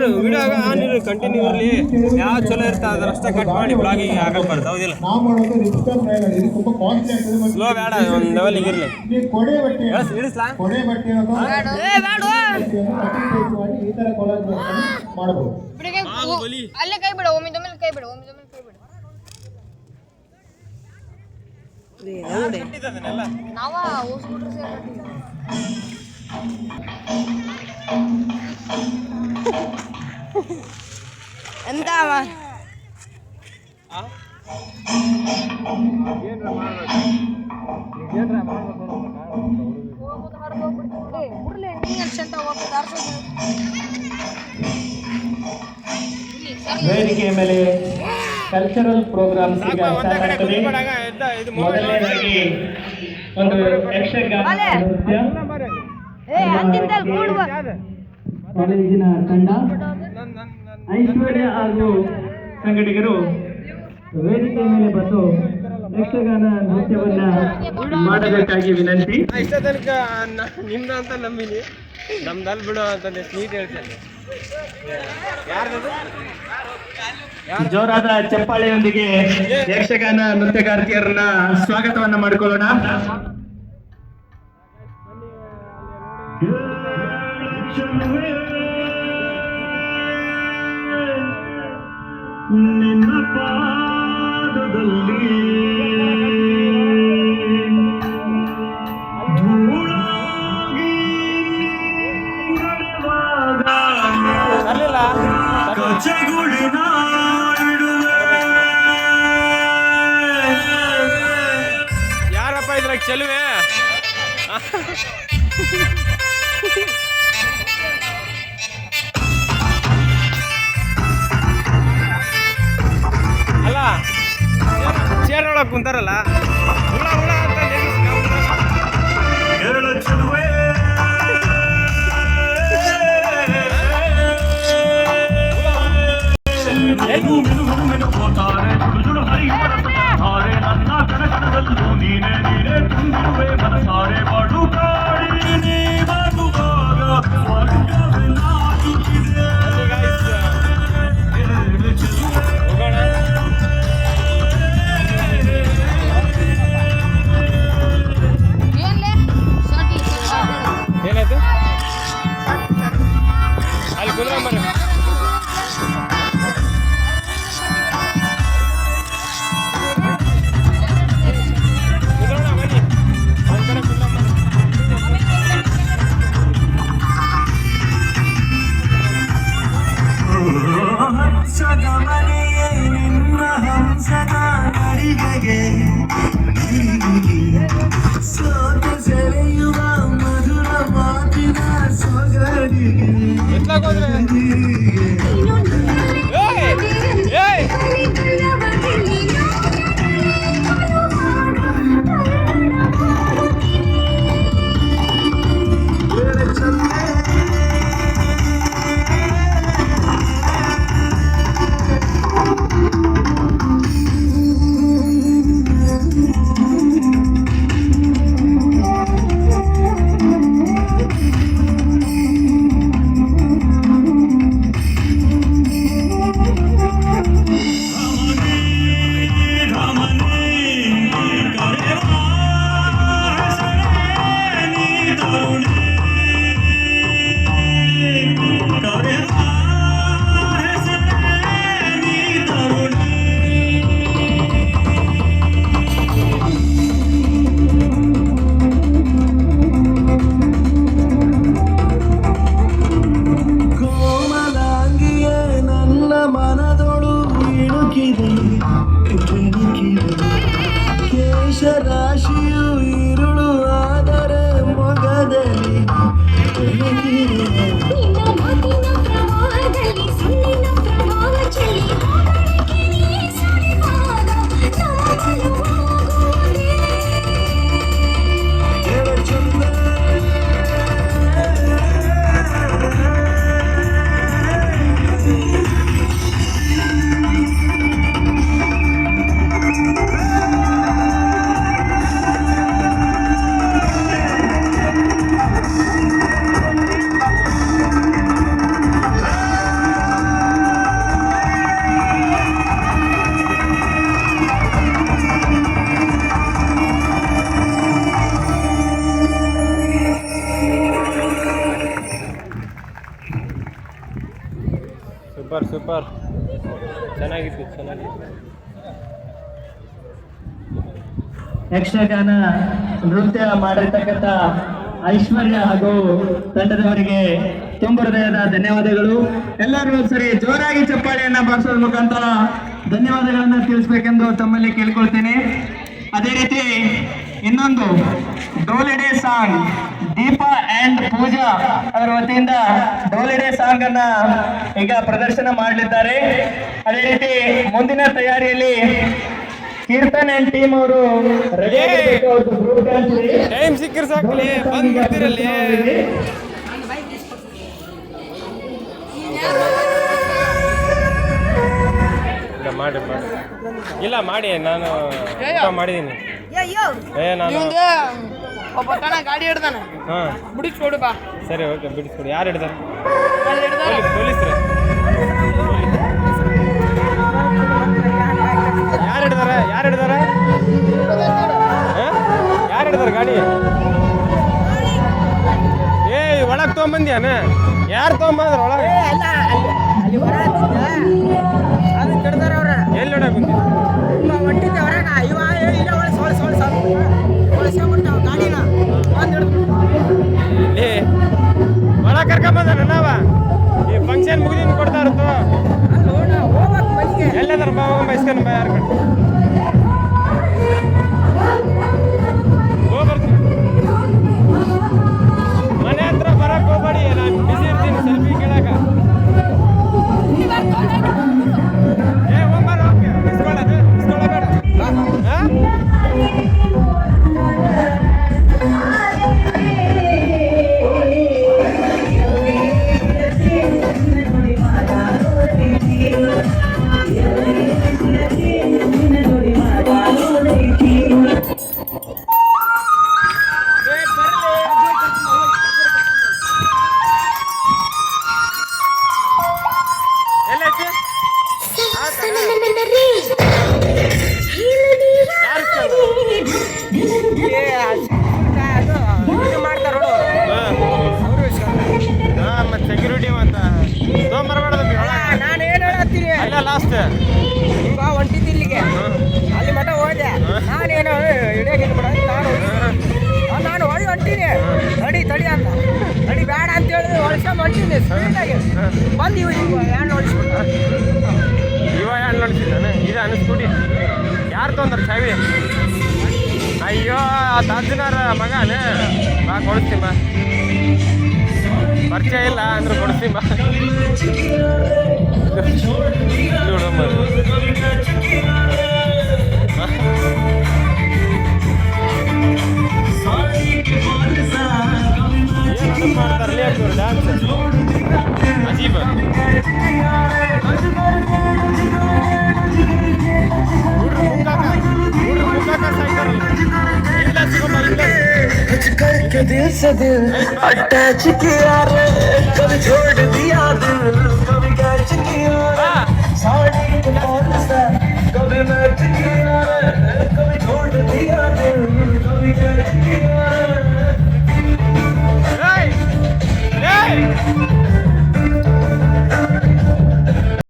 On video on ಇರು continue ಇರಲಿ. ಯಾವ ಚಲೋ ಇರ್ತಾ ಅದರಷ್ಟೇ ಕಟ್ ಮಾಡಿ ಬ್ಲಾಗಿಂಗ್ ಆಗಲ್ಲ ಬರ್ತದೆ. ಹೌದಿಲ್ಲ? ಸ್ಲೋ ಬೇಡ, ಒಂದು ಲೆವೆಲಿಗೆ ಇರಲಿ. ಇಳಿಸ್ಲಾ? ಅಲ್ಲೇ ಕೈ ಬಿಡ, ಒಮ್ಮೆ ಕೈ ಬಿಡ, ಒಮ್ಮೆ ಕೈ ಬಿಡ. ನಾವ ಓಸ್ಬಿಟ್ರೆ ಎಂತ ವೇದಿಕೆಯ ಮೇಲೆ ಕಲ್ಚರಲ್ ಪ್ರೋಗ್ರಾಮ್ಸ್ ಈಗ ಸ್ಟಾರ್ಟ್ ಆಗ್ತದೆ. ಮೊದಲನೇದಾಗಿ ಒಂದು ಯಕ್ಷಗಾನ ನೃತ್ಯ ಕಾಲೇಜಿನ ತಂಡ ಐಶ್ವರ್ಯ ಹಾಗೂ ಸಂಘಟಕರು ವೇದಿಕೆಯ ಮೇಲೆ ಬಂದು ಯಕ್ಷಗಾನ ನೃತ್ಯವನ್ನ ಮಾಡಬೇಕಾಗಿ ವಿನಂತಿ. ಇಷ್ಟ ತನಕ ನಿಮ್ದ ಅಂತ ನಂಬಿನಿ, ನಮ್ದಲ್ಲಿ ಬಿಡು ಅಂತ ನೀಟ್ ಹೇಳ್ತೇನೆ. ಜೋರಾದ ಚಪ್ಪಾಳೆಯೊಂದಿಗೆ ಯಕ್ಷಗಾನ ನೃತ್ಯಗಾರ್ತಿಯರನ್ನ ಸ್ವಾಗತವನ್ನ ಮಾಡಿಕೊಳ್ಳೋಣ. ನಿನ್ನ ಪಾದದಲ್ಲಿ ಧೂಳಾಗಿ ನಡೆವಾಗ ಕಚಗುಳಿನ ಯಾರಪ್ಪ ಇದ್ರಾಗ ಚೆಲುವೆ? ಅಲ್ಲ, ಚೇರ್ ಒಳಗೆ ಕುಂತಾರಲ್ಲ, ಹುಳ ಹುಳ ಅಂತ ಚೆಲುವೆ ನನ್ನ ಕನಕನದಲ್ಲೂ ನೀನೆ ನೀನೆ ತುಂಬಿರುವೆ ಮನಸಾರೆ ಬಾಡು ಕಾಡಿ ನೀ ಬರುವಾಗ ಸ್ವರ್ಗವೆಲ್ಲಾಗಿದೆ. ಹೋಗೋಣ. ಏನಾಯ್ತು ಅಲ್ಲಿ ಕುಂದ್ರ ಮರ ಕುಂದ್ರೋಣ ಬನ್ನಿ, ಒಂದ್ ಕಡೆ ಕುಂದ್ರ ಮರ. ಹಂಸದ ಮನೆಯೇ ನಿನ್ನ ಹಂಸದ ನಡಿಗೆಗೆ ಸೋತ ಸೆಳೆಯುವ ಮಧುರ ಮಾತಿನ ಸೊಗಡಿಗೆ ಎತ್ಲಾಗೋದ್ರೆ ಸೂಪರ್ ಸೂಪರ್ ಚೆನ್ನಾಗಿತ್ತು ಚೆನ್ನಾಗಿತ್ತು. ಯಕ್ಷಗಾನ ನೃತ್ಯ ಮಾಡಿರ್ತಕ್ಕಂಥ ಐಶ್ವರ್ಯ ಹಾಗೂ ತಂಡದವರಿಗೆ ತುಂಬ ಹೃದಯದ ಧನ್ಯವಾದಗಳು. ಎಲ್ಲರೂ ಸರಿ ಜೋರಾಗಿ ಚಪ್ಪಾಳೆಯನ್ನ ಬಾರಿಸೋದ್ರ ಮುಖಾಂತರ ಧನ್ಯವಾದಗಳನ್ನ ತಿಳಿಸ್ಬೇಕೆಂದು ತಮ್ಮಲ್ಲಿ ಕೇಳ್ಕೊಳ್ತೇನೆ. ಅದೇ ರೀತಿ ಇನ್ನೊಂದು ಡೋಲಿಡೆ ಸಾಂಗ್ ದೀಪಾ ಅಂಡ್ ಪೂಜಾ ಅವರ ವತಿಯಿಂದ ಡೋಲಿಡೆ ಸಾಂಗ್ ಅನ್ನ ಈಗ ಪ್ರದರ್ಶನ ಮಾಡಲಿದ್ದಾರೆ. ಅದೇ ರೀತಿ ಮುಂದಿನ ತಯಾರಿಯಲ್ಲಿ ಕೀರ್ತನ್ ಅಂಡ್ ಟೀಮ್ ಅವರು ರೆಡಿ ಆಗಬೇಕು. ಅವ್ರದ್ದು ಗ್ರೂಪ್ ಡ್ಯಾನ್ಸ್ ಇದೆ. ಟೈಮ್ ಸಿಕ್ಕರೆ ಸಾಕಲಿ ಬಂದು ಬಿಡ್ತೀರಲ್ಲಿ. ಇಲ್ಲ ಮಾಡಿ ಮಾಡಿ ಇಲ್ಲ ಮಾಡಿ ನಾನು ಊಟ ಮಾಡಿದ್ದೀನಿ. ನಾನು ಒಬ್ಬ ಕಣ ಗಾಡಿ ಹಿಡ್ದಾನ ಹಾಂ ಬಿಡಿಸ್ಕೊಡು ಬಾ. ಸರಿ ಓಕೆ ಬಿಡಿಸ್ಕೊಡಿ. ಯಾರು ಹಿಡ್ದಾರೆ? ಹಿಡ್ದಾರ ಪೊಲೀಸ್ರೆ. ಯಾರು ಹಿಡ್ದಾರೆ? ಯಾರು ಹಿಡ್ದಾರೆ? ಯಾರು ಹಿಡ್ದಾರೆ ಗಾಡಿ? ಒಳಗೆ ತೊಗೊಂಬಂದ್ಯಾನ? ಯಾರು ತೊಗೊಂಬಂದ್ರ ಒಳಗೆ? ಎಲ್ಲಿ ಹೊಡಕ್ ಬಂದಿ? ಒಳ ಕರ್ಕೊಂಬಂದ ನಾವ ಈ ಫಂಕ್ಷನ್ ಮುಗಿದಿನ ಕೊಡ್ತಾ ಇರುತ್ತೋ ಎಲ್ಲದಾರ ಬಾ ಹೋಗಂಬ ಇಸ್ಕೊಂಡ್ ಬಾ. ಯಾರು ಕಡೆ ಹೋಗ್ಬರ್ತೀನಿ. ಮನೆ ಹತ್ರ ಬರಕ್ ಹೋಗ್ಬೇಡಿ, ನಾನು ಬಿಸಿ ಇರ್ತೀನಿ ಸೆಲ್ಫಿ ಕೇಳಾಕ. ಹೋಗ್ಬಾರ ಇಸ್ಕೊಳ್ಳೋದು ಇಸ್ಕೊಳ್ಳಬೇಡ. ಹಾಂ ಸೆಕ್ಯೂರಿಟಿ ಅಂತ ತೊಗೊಂಬರ್ಬಾರ್ದು. ನಾನೇನು ಹೇಳತ್ತೀನಿ ಅಲ್ಲ ಲಾಸ್ಟ್ ಹಿಂಗ ಹೊಂಟಿದ್ದು ಇಲ್ಲಿಗೆ ಅಲ್ಲಿ ಮಠ ಹೋದೆ. ನಾನೇನು ಹಿಡಿಯೋಕೆ ಬಿಡ ನಾನು ಹೊಳಿ ಹೊಂಟೀನಿ. ತಡಿ ಅಂತ ತಡಿ ಬೇಡ ಅಂತ ಹೇಳಿ ಹೊಳ್ಸ್ಕೊಂಡು ಹೊಂಟೀನಿ ಸ್ಪೀಡಾಗಿ ಬಂದು ಇವ ಹ್ಯಾಂಡ್ ಹೊಳಿಸ್ಬಿಟ್ಟ. ಇವ ಹ್ಯಾಂಡ್ ಹೊಡಿಸಿದ್ದಾನೆ. ಇದು ಅನಿಸ್ಬಿಡಿ ಯಾರು ತೊಂದ್ರೆ ಚಾವಿ? ಅಯ್ಯೋ ಆ ತಾಜ್ನಾರ ಮಗನೇ ಬಾ ಕೊಡಿಸ್ತೀನಿ ಬಾ. ಪರಿಚಯ ಇಲ್ಲ ಅಂದ್ರೆ ಕೊಡಿಸ್ತೀನಿ ಬಾ. ನೋಡಮ್ಮ ಮಾಡ್ತಾರಲ್ಲ ಡ್ಯಾನ್ಸ್ ಅಜೀಬ್. करके दिल से दिल अटैच किया रे कभी छोड़ दिया दिल